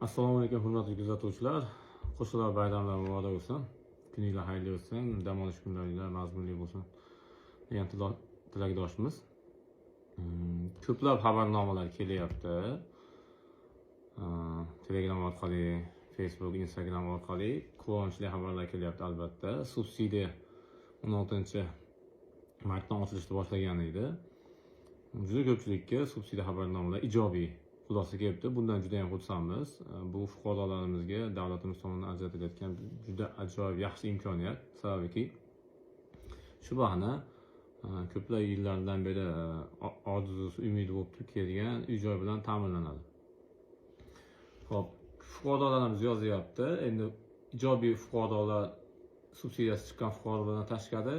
Assalomu alaykum hurmatli kuzatuvchilar. Qo'shiqlar bayramlari muborak bo'lsin. Kuninglar xayrli o'tsin, dam olish kunlaringlar mazmunli bo'lsin degan tilakdoshimiz. Ko'plab xabarnomalar kelyapti. Telegram orqali, Facebook, Instagram orqali quvonchli xabarlar kelyapti albatta. Subsidiya 16-martdan ochilishni boshlagan edi. Juda ko'pchilikka subsidiya xabarnomalar ijobiy xulosa kelibdi. Bundan juda ham xursandmiz. Bu fuqarolarimizga davlatimiz tomonidan ajratilayotgan juda ajoyib yaxshi imkoniyat. Sababiki shu bahona ko'plab yillardan beri orzusi, umidi bo'lib kelgan uy-joy bilan ta'minlanadi. Xo'p, fuqarolarimiz yozyapti. Endi ijobiy fuqarolar, subsidiyasi chiqqan fuqarolardan tashqari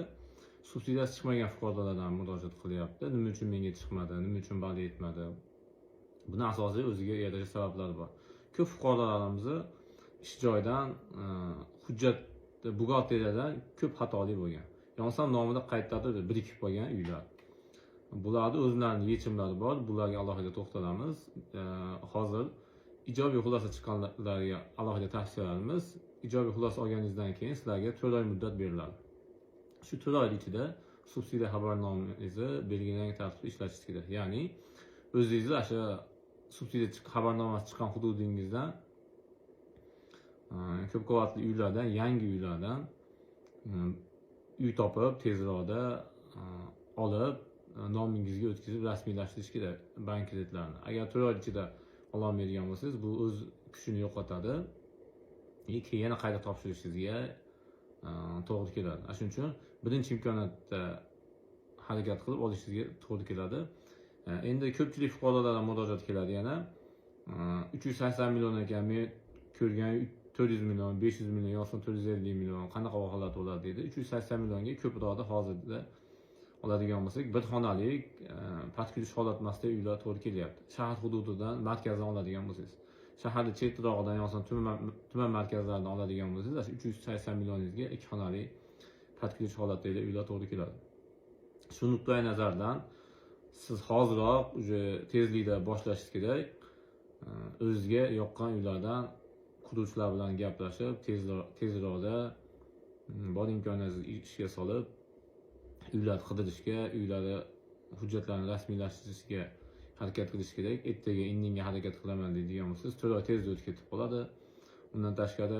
subsidiyasi chiqmagan fuqarolardan murojaat qilyapti. Nima uchun menga chiqmadi, nima uchun bali yetmadi? Buni asosiy o'ziga yarasha sabablari bor. Ko'p fuqarolarimizni ish joyidan hujjat buxgalteriyadan ko'p xatolik bo'lgan. Yonsam nomida qaytarilib birikib qolgan uylar. Bularning o'zlarining yechimlari bor. Bularga alohida to'xtalamiz. Hozir ijobiy xulosa chiqqanlarga alohida tavsiyalarimiz. Ijobiy xulosa olganingizdan keyin sizlarga 4 oy muddat beriladi. Shu 4 oy ichida subsidiya xabarnomangizni belgilangan tartibda ishlatishingiz kerak. Ya'ni o'zingizni o'sha subsidiya xabarnomasi chiqqan hududingizdan ko'p qavatli uylardan, yangi uylardan uy topib, tezroqda olib, nomingizga o'tkazib rasmiylashtirish kerak bank kreditlarini. Agar 4 oy ichida ololmaydigan bo'lsangiz, bu o'z kuchini yo'qotadi. Keyin yana qayta topshirishingizga to'g'ri keladi. Shuning uchun birinchi imkoniyatda harakat qilib olishingizga to'g'ri keladi. Endi ko'pchilik fuqarolardan murojaat keladi yana 380 million ekan, men ko'rgan 400 million, 500 million yoki 450 million qanaqa holat bo'ladi deydi. 380 millionga ko'proqda hozirda oladigan bo'lsak, bir xonalik patkilish holat emasda uylar to'g'ri kelyapti. Shahar hududidan, markazdan oladigan bo'lsangiz, shaharda chetrog'idan yoki tuman markazlaridan oladigan bo'lsangiz, 380 millioningizga 2 xonalik patkilish holatdagi uylar to'g'ri keladi. Shu nuqtai nazardan siz hoziroq tezlikda boshlashingiz kerak. O'zizga yoqqan uylardan quruvchilar bilan gaplashib, tezroqda bor imkoniyatingizni ishga solib, uylar qidirishga, uylarni hujjatlarini rasmiylashtirishga harakat qilish kerak. Ertaga indinga harakat qilaman deydigan bo'lsangiz, 4 oy tezda o'tib ketib qoladi. Undan tashqari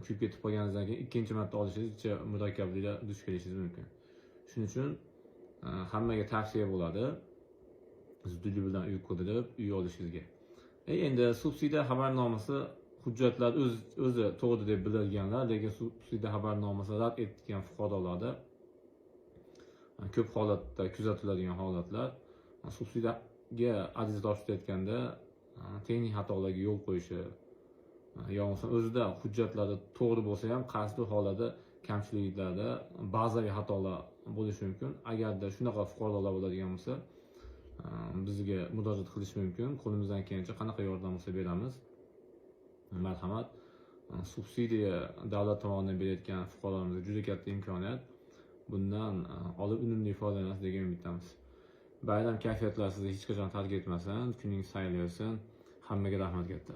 kuyib ketib qolganingizdan keyin ikkinchi marta olishingiz murakkabliklar duch kelishingiz mumkin. Shuning uchun hammaga tavsiya bo'ladi zudlik bilan uy qidirib, uy olishingizga. Endi subsidiya xabarnomasi hujjatlar o'zi to'g'ri deb biladiganlar, lekin subsidiya xabarnomasi rad etgan fuqarolarda ko'p holatda kuzatiladigan holatlar, subsidiyaga ariza topshirayotganda texnik xatolarga yo'l qo'yishi yoki o'zida hujjatlari to'g'ri bo'lsa ham qasdi holada kamchiliklarda ba'ziy xatolar bo'lishi mumkin. Agarda shunaqa fuqarolar bo'ladigan bo'lsa, bizga murojaat qilish mumkin. Qo'limizdan kelgancha qanaqa yordam bo'lsa beramiz. Marhamat. Subsidiya davlat tomonidan berayotgan fuqarolarimizga juda katta imkoniyat. Bundan olib unumli foydalanasiz degan umiddamiz. Bayram kayfiyatlari sizni hech qachon tark etmasin, kuningiz xayrli bo'lsin. Hammaga rahmat katta.